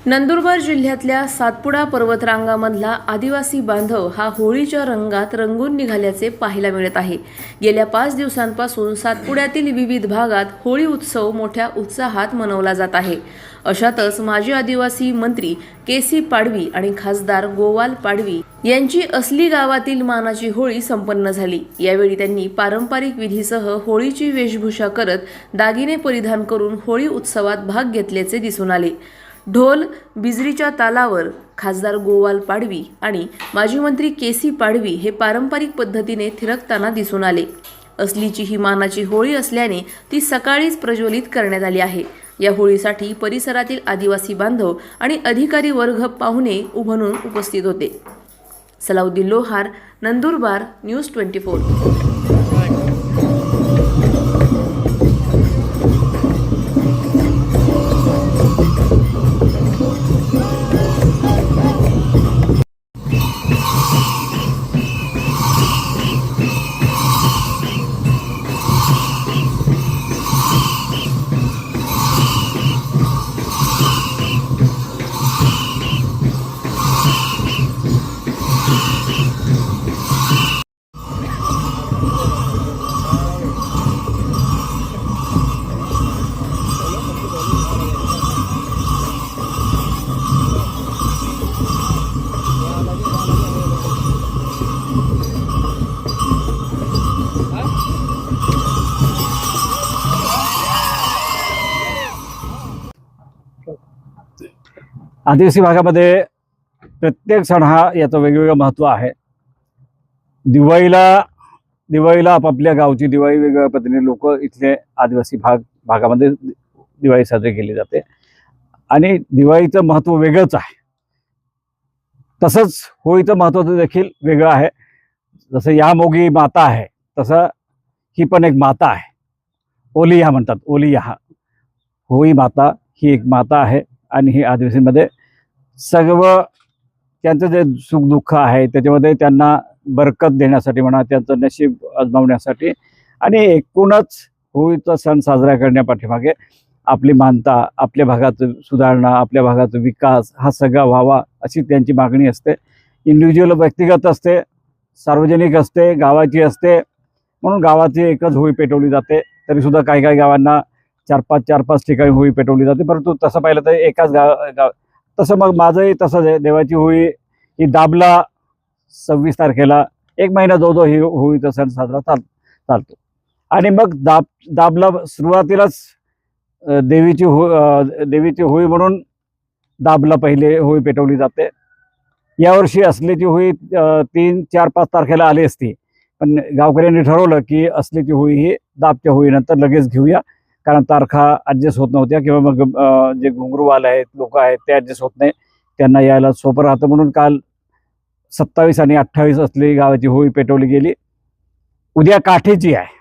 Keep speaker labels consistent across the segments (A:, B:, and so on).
A: नंदुरबार जिल्ह्यातल्या सातपुडा पर्वतरांगामधला आदिवासी बांधव हा होळीच्या रंगात रंगून निघाल्याचे पाहायला मिळत आहे। गेल्या 5 दिवसांपासून सातपुड्यातील विविध भागात होळी उत्सव मोठ्या उत्साहात मनवला जात आहे। अशातच माजी आदिवासी मंत्री केसी पाडवी आणि खासदार गोवाल पाडवी यांची असली गावातील मानाची होळी संपन्न झाली। यावेळी त्यांनी पारंपरिक विधीसह होळीची वेशभूषा करत दागिने परिधान करून होळी उत्सवात भाग घेतल्याचे दिसून आले। ढोल बिजरीच्या तालावर खासदार गोवाल पाडवी आणि माजी मंत्री केसी पाडवी हे पारंपरिक पद्धतीने थिरकताना दिसून आले। असलीची ही मानाची होळी असल्याने ती सकाळीच प्रज्वलित करण्यात आली आहे। या होळीसाठी परिसरातील आदिवासी बांधव आणि अधिकारी वर्ग पाहुणे उभणून उपस्थित होते। सलाउद्दीन लोहार, नंदुरबार, न्यूज 24।
B: आदिवासी भागामध्ये प्रत्येक सण हा याचं वेगवेगळं महत्त्व आहे। दिवाळीला आपापल्या गावची दिवाळी वेगवेगळ्या पद्धतीने लोक इथले आदिवासी भागामध्ये दिवाळी साजरी केली जाते आणि दिवाळीचं महत्त्व वेगळंच आहे। तसंच होळीचं महत्त्व देखील वेगळं आहे। जसं यामोगी माता आहे तसं ही पण एक माता आहे। ओलिया म्हणतात, ओलिया होळी माता ही एक माता आहे आणि ही आदिवासीमध्ये सर्व त्यांचं जे सुख दुःख आहे त्याच्यामध्ये त्यांना बरकत देण्यासाठी म्हणा, त्यांचं नशीब आजमावण्यासाठी आणि एकूणच होळीचा सण साजरा करण्यापाठीमागे आपली मानता, आपल्या भागाचं सुधारणा, आपल्या भागाचा विकास हा सगळा व्हावा अशी त्यांची मागणी असते। इंडिव्हिज्युअल व्यक्तिगत असते, सार्वजनिक असते, गावाची असते। म्हणून गावाची एकच होळी पेटवली जाते। तरीसुद्धा काही गावांना 4-5 ठिकाणी होळी पेटवली जाते, परंतु तसं पाहिलं तर एकाच गाव तसं मग माझंही तसंच आहे। देवाची होळी ही दाबला 26 तारखेला 1 महिना जवळजवळ ही होळीचा सण साजरा चालतो आणि मग दाबला सुरुवातीलाच देवीची होळी म्हणून दाबला पहिले होळी पेटवली जाते। यावर्षी असलेची होळी 3, 4, 5 तारखेला आली असती, पण गावकऱ्यांनी ठरवलं की असलेची होळी ही दाबच्या होळीनंतर लगेच घेऊया, कारण तारखा ॲडजस्ट होत नव्हत्या किंवा मग जे घुंगरूवाले आहेत लोक आहेत ते ॲडजस्ट होत नाही, त्यांना यायला सोपं राहतं। म्हणून काल 27 आणि 28 असलेली गावाची होळी पेटवली गेली। उद्या काठीची आहे,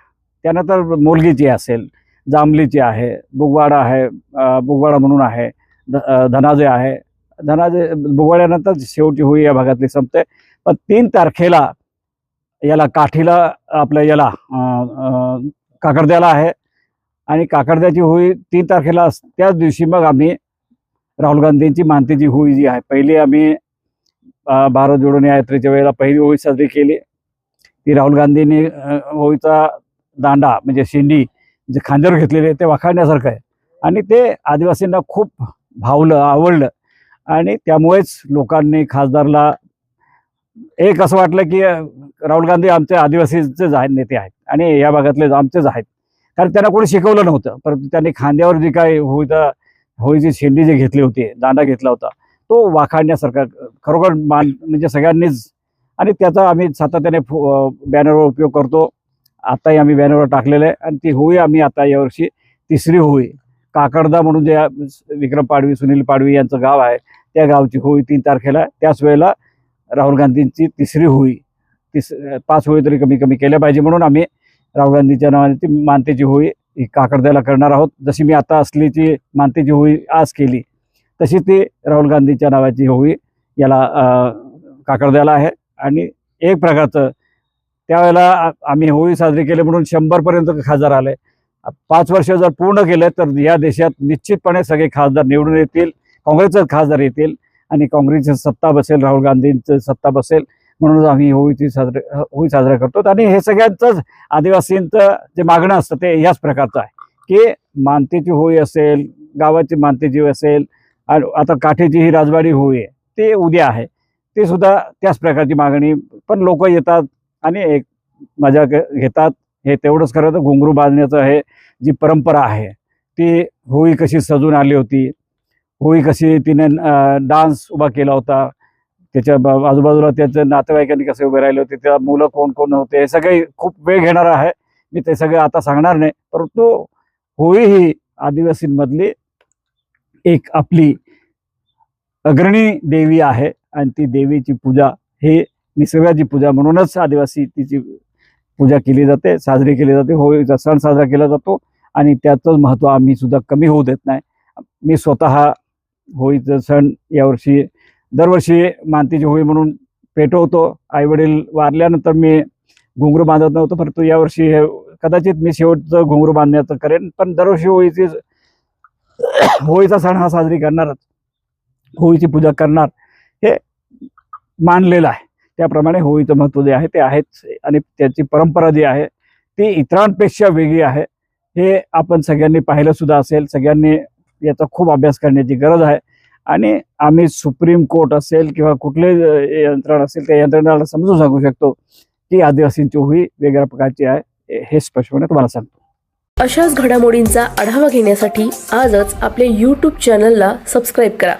B: त्यानंतर मोलगीची असेल, जांभलीची आहे, बुगवाडा आहे, बुगवाडा म्हणून आहे, धनाजे आहे। बुगवाड्यानंतर शेवटची होळी या भागातली संपते। पण 3 तारखेला याला काठीला आपल्या याला काकडद्याला आहे आणि काकडद्याची होळी 3 तारखेला त्याच दिवशी मग आम्ही राहुल गांधींची मानतेची होळी जी आहे, पहिली आम्ही भारत जोडो यात्रेच्या वेळेला पहिली होळी साजरी केली। ती राहुल गांधींनी होळीचा दांडा म्हणजे शेंडी जे खांद्यावर घेतलेले ते वाखाणण्यासारखं आहे आणि ते आदिवासींना खूप भावलं, आवडलं आणि त्यामुळेच लोकांनी खासदारला एक असं वाटलं की राहुल गांधी आमचे आदिवासीचे नेते आहेत आणि या भागातले आमचेच आहेत, कारण त्यांना कोणी शिकवलं नव्हतं। परंतु त्यांनी खांद्यावर जी काय होळीची शेंडी जी घेतली होती, दांडा घेतला होता, तो वाखाणण्यासारखा खरोखर म्हणजे सगळ्यांनीच, आणि त्याचा आम्ही सातत्याने बॅनरवर उपयोग करतो। आताही आम्ही बॅनरवर टाकलेलं आहे आणि ती होळी आम्ही आता यावर्षी 3री होळी काकडदा म्हणून जे विक्रम पाडवी, सुनील पाडवी यांचं गाव आहे त्या गावची होळी 3 तारखेला, त्याच वेळेला राहुल गांधींची 3री होळी, 5 होळी तरी कमी केल्या पाहिजे म्हणून आम्ही राहुल गांधीच्या नावाने ती मानतेची होळी ही काकडद्याला करणार आहोत। जशी मी आता असलीची मानतेची होळी आज केली तशी ती राहुल गांधीच्या नावाची होळी याला काकडद्याला आहे आणि एक प्रकारचं त्यावेळेला आम्ही होळी साजरी केली म्हणून 100पर्यंत खासदार आले। 5 वर्ष जर पूर्ण केले तर या देशात निश्चितपणे सगळे खासदार निवडून येतील, काँग्रेसचेच खासदार येतील आणि काँग्रेसची सत्ता बसेल, राहुल गांधींची सत्ता बसेल, म्हणून आम्ही होळी साजरा करतो. आणि हे सगळ्यांचंच आदिवासींचं जे मागणं असतं ते ह्याच प्रकारचं आहे की मानतेची होळी असेल, गावाची मानतेची असेल, आणि आता काठीची ही राजवाडी होळी आहे ते उद्या आहे, ते सुद्धा त्याच प्रकारची मागणी. पण लोक येतात आणि एक मजा घेतात. हे तेवढंच खरं तर घुंगरू बांधण्याचं हे जी परंपरा आहे ती होळी कशी सजून आली होती, होळी कशी तिने डान्स उभा केला होता, त्याच्या आजूबाजूला त्याचं नातेवाईकांनी कसे उभे राहिले होते, त्या मुलं कोण कोण होते, हे सगळे खूप वेळ घेणार आहे. मी ते सगळं आता सांगणार नाही. परंतु होळी ही आदिवासींमधली एक आपली अग्रणी देवी आहे आणि ती देवीची पूजा ही निसर्गाची पूजा म्हणूनच आदिवासी तिची पूजा केली जाते, साजरी केली जाते. होळीचा सण साजरा केला जातो आणि त्याचंच महत्त्व आम्ही सुद्धा कमी होऊ देत नाही. मी स्वतः होळीचा सण यावर्षी दरवर्षी मानतेची होळी म्हणून पेटवतो. आईवडील वारल्यानंतर मी घुंगरू बांधत नव्हतो, परंतु यावर्षी हे कदाचित मी शेवटचं घुंगरू बांधण्याचं करेन. पण दरवर्षी होळीचा सण हा साजरी करणारच, होळीची पूजा करणार हे मानलेलं आहे. त्याप्रमाणे होळीचं महत्त्व जे आहे ते आहेच आणि त्याची परंपरा जी आहे ती इतरांपेक्षा वेगळी आहे. हे आपण सगळ्यांनी पाहिलं सुद्धा असेल. सगळ्यांनी याचा खूप अभ्यास करण्याची गरज आहे आणि आम्ही सुप्रीम कोर्ट असेल किंवा कुठले यंत्रणा असेल त्या यंत्रणाला समजून सांगू शकतो की आदिवासींची होळी वेगळ्या प्रकारची आहे. हे स्पष्टपणे तुम्हाला सांगतो.
A: अशाच घडामोडींचा आढावा घेण्यासाठी आजच आपल्या YouTube चॅनलला सबस्क्राईब करा.